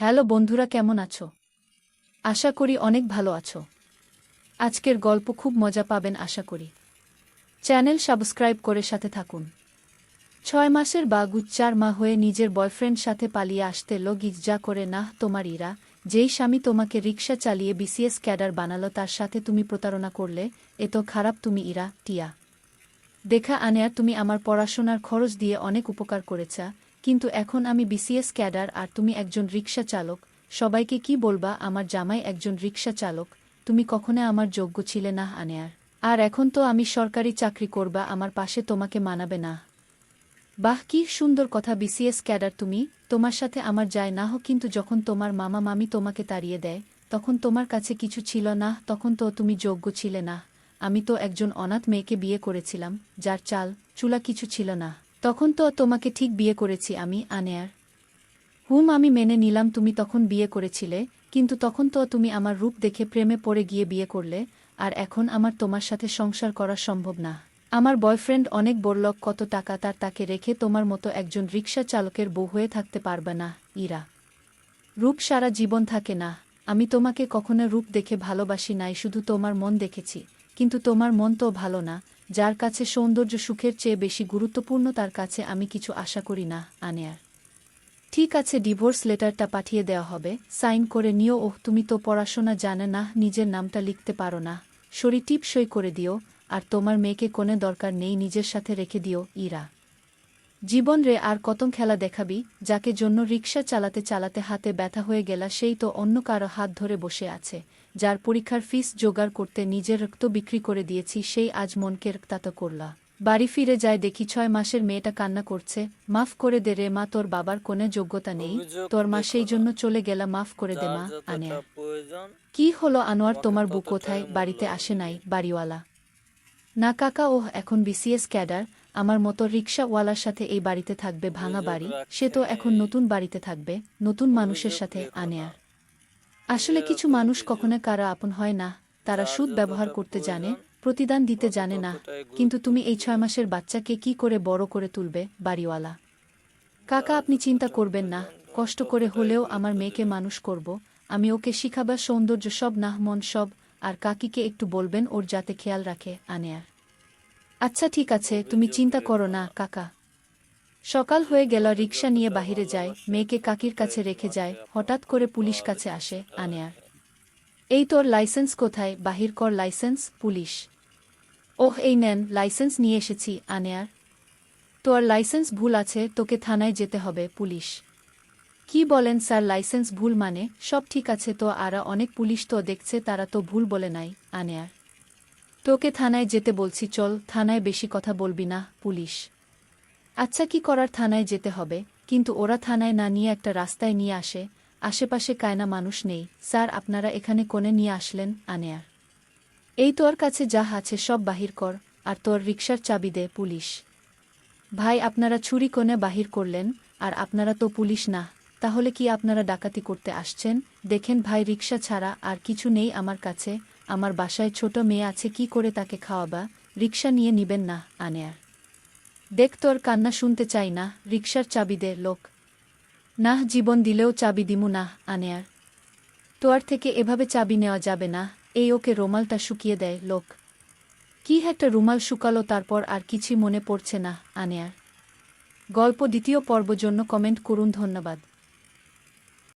Hello বন্ধুরা, কেমন আছো? আশা করি অনেক ভালো আছো। আজকের গল্প খুব মজা পাবেন আশা করি। চ্যানেল সাবস্ক্রাইব করে সাথে থাকুন। 6 মাসের বাগুজ 4 মা হয়ে নিজের বয়ফ্রেন্ড সাথে পালিয়ে আসতে লজ্জা করে না তোমার ইরা? যেই স্বামী তোমাকে রিকশা চালিয়ে বিসিএস ক্যাডার বানালো তার সাথে তুমি প্রতারণা করলে? এ তো খারাপ। তুমি ইরা টিয়া দেখা আনেয়ার, তুমি আমার পড়াশোনার খরচ দিয়ে অনেক উপকার করেছা, কিন্তু এখন আমি বিসিএস ক্যাডার আর তুমি একজন রিকশা চালক। সবাইকে কি বলবা আমার জামাই একজন রিকশা চালক? তুমি কখনো আমার যোগ্য ছিলে না আনেয়ার। আর এখন তো আমি সরকারি চাকরি করবা, আমার পাশে তোমাকে মানাবে না। বাহ, কি সুন্দর কথা! বিসিএস ক্যাডার তুমি, তোমার সাথে আমার যায় না হোক, কিন্তু যখন তোমার মামা মামি তোমাকে তাড়িয়ে দেয় তখন তোমার কাছে কিছু ছিল না, তখন তো তুমি যোগ্য ছিলে না। আমি তো একজন অনাথ মেয়েকে বিয়ে করেছিলাম, যার চাল চুলা কিছু ছিল না। তখন তো তোমাকে ঠিক বিয়ে করেছি আমি আনেয়ার। আমি মেনে নিলাম তুমি তখন বিয়ে করেছিলে, কিন্তু তখন তো তুমি আমার রূপ দেখে প্রেমে পড়ে গিয়ে বিয়ে করলে। আর এখন আমার তোমার সাথে সংসার করা সম্ভব না। আমার বয়ফ্রেন্ড অনেক বড়লোক, কত টাকা তার, তাকে রেখে তোমার মতো একজন রিকশা চালকের বউ হয়ে থাকতে পারবে না ইরা। রূপ সারা জীবন থাকে না। আমি তোমাকে কখনো রূপ দেখে ভালোবাসি নাই, শুধু তোমার মন দেখেছি। কিন্তু তোমার মন তো ভালো না। যার কাছে সৌন্দর্য সুখের চেয়ে বেশি গুরুত্বপূর্ণ তার কাছে আমি কিছু আশা করি না আনেয়ার। ঠিক আছে, ডিভোর্স লেটারটা পাঠিয়ে দেওয়া হবে, সাইন করে নিও। ওহ, তুমি তো পড়াশোনা জানে না, নিজের নামটা লিখতে পারো না। সরি, টিপ সই করে দিও। আর তোমার মেয়েকে কোনে দরকার নেই, নিজের সাথে রেখে দিও ইরা। জীবন রে, আর কত খেলা দেখাবি? যাকে জন্য রিকশা চালাতে চালাতে হাতে ব্যথা হয়ে গেলা সেই তো অন্য কারো হাত ধরে বসে আছে। যার পরীক্ষার ফিস জোগাড় করতে নিজের রক্ত বিক্রি করে দিয়েছি সেই আজ মনকে রক্তাক্ত করলা। বাড়ি ফিরে যায় দেখি 6 মাসের মেয়েটা কান্না করছে। মাফ করে দে রে মা, তোর বাবার কোনো যোগ্যতা নেই, তোর মা সেই জন্য চলে গেলা, মাফ করে দে মা। আনেয়া, কি হলো আনোয়ার, তোমার বউ কোথায়? বাড়িতে আসে নাই বাড়িওয়ালা? না কাকা, ওহ এখন বিসিএস ক্যাডার, আমার মতো রিকশাওয়ালার সাথে এই বাড়িতে থাকবে। ভাঙা বাড়ি, সে তো এখন নতুন বাড়িতে থাকবে, নতুন মানুষের সাথে আনেয়ার। আসলে কিছু মানুষ কখনো কারা আপন হয় না, তারা সুদ ব্যবহার করতে জানে, প্রতিদান দিতে জানে না। কিন্তু তুমি এই 6 মাসের বাচ্চাকে কি করে বড় করে তুলবে বাড়িওয়ালা? কাকা আপনি চিন্তা করবেন না, কষ্ট করে হলেও আমার মেয়েকে মানুষ করব। আমি ওকে শিখাবার সৌন্দর্য সব না মন সব। আর কাকিকে একটু বলবেন ওর যাতে খেয়াল রাখে আনেয়ার। আচ্ছা ঠিক আছে, তুমি চিন্তা করো না কাকা। সকাল হয়ে গেল, রিকশা নিয়ে বাহিরে যায়, মেয়েকে কাকির কাছে রেখে যায়। হঠাৎ করে পুলিশ কাছে আসে আনেয়ার। এই তোর লাইসেন্স কোথায়? বাহির কর লাইসেন্স। পুলিশ: ওহ এই নেন, লাইসেন্স নিয়ে এসেছি আনেয়ার। তোর লাইসেন্স ভুল আছে, তোকে থানায় যেতে হবে। পুলিশ: কি বলেন স্যার, লাইসেন্স ভুল মানে? সব ঠিক আছে তো, আরা অনেক পুলিশ তো দেখছে, তারা তো ভুল বলে নাই আনেয়ার। তোকে থানায় যেতে বলছি, চল। থানায় বেশি কথা বলবি না। পুলিশ: আচ্ছা কি করার, থানায় যেতে হবে। কিন্তু ওরা থানায় না নিয়ে একটা রাস্তায় নিয়ে আসে, আশেপাশে কায়না মানুষ নেই। স্যার আপনারা এখানে কোনে নিয়ে আসলেন আনেয়ার? এই তোর কাছে যা আছে সব বাহির কর, আর তোর রিকশার চাবি দে। পুলিশ: ভাই আপনারা ছুরি কোনে বাহির করলেন? আর আপনারা তো পুলিশ না, তাহলে কি আপনারা ডাকাতি করতে আসছেন? দেখেন ভাই, রিকশা ছাড়া আর কিছু নেই আমার কাছে। আমার বাসায় ছোট মেয়ে আছে, কি করে তাকে খাওয়াবা? রিকশা নিয়ে নিবেন না আনেয়ার? দেখ তোর কান্না শুনতে চাই না, রিকশার চাবি দে। লোক: না, জীবন দিলেও চাবি দিমু না আনেয়ার। তোর থেকে এভাবে চাবি নেওয়া যাবে না। এই ওকে রুমালটা শুকিয়ে দেয়। লোক: কি একটা রুমাল শুকালো, তারপর আর কিছু মনে পড়ছে না আনেয়ার। গল্প দ্বিতীয় পর্ব জন্য কমেন্ট করুন। ধন্যবাদ।